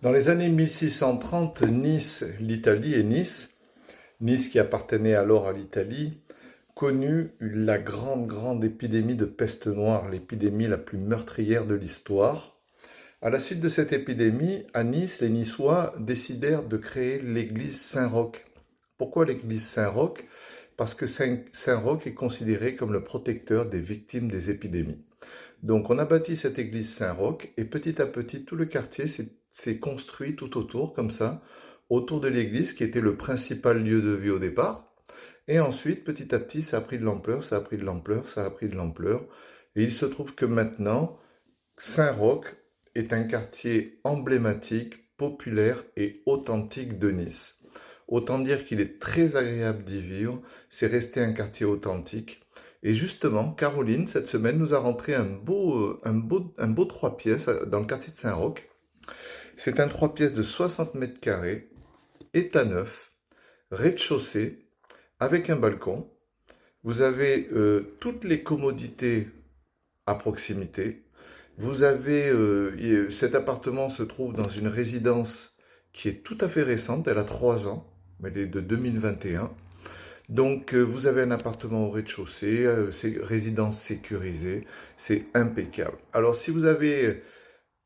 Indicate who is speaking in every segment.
Speaker 1: Dans les années 1630, Nice, l'Italie et Nice qui appartenait alors à l'Italie, connut la grande épidémie de peste noire, l'épidémie la plus meurtrière de l'histoire. À la suite de cette épidémie, à Nice, les Niçois décidèrent de créer l'église Saint-Roch. Pourquoi l'église Saint-Roch? Parce que Saint-Roch est considéré comme le protecteur des victimes des épidémies. Donc on a bâti cette église Saint-Roch et petit à petit tout le quartier s'est construit tout autour comme ça, autour de l'église qui était le principal lieu de vie au départ. Et ensuite petit à petit ça a pris de l'ampleur, ça a pris de l'ampleur, ça a pris de l'ampleur. Et il se trouve que maintenant Saint-Roch est un quartier emblématique, populaire et authentique de Nice. Autant dire qu'il est très agréable d'y vivre, c'est resté un quartier authentique. Et justement, Caroline, cette semaine, nous a rentré un beau 3 pièces dans le quartier de Saint-Roch. C'est un 3 pièces de 60 mètres carrés, état neuf, rez-de-chaussée, avec un balcon. Vous avez toutes les commodités à proximité. Cet appartement se trouve dans une résidence qui est tout à fait récente, elle a 3 ans, elle est de 2021. Donc vous avez un appartement au rez-de-chaussée, c'est résidence sécurisée, c'est impeccable. Alors si vous avez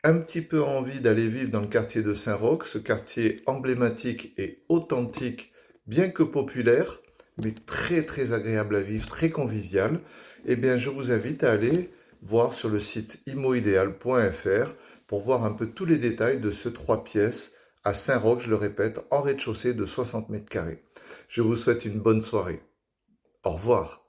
Speaker 1: un petit peu envie d'aller vivre dans le quartier de Saint-Roch, ce quartier emblématique et authentique, bien que populaire, mais très agréable à vivre, très convivial, eh bien je vous invite à aller voir sur le site imoideal.fr pour voir un peu tous les détails de ce 3 pièces à Saint-Roch, je le répète, en rez-de-chaussée de 60 mètres carrés. Je vous souhaite une bonne soirée. Au revoir.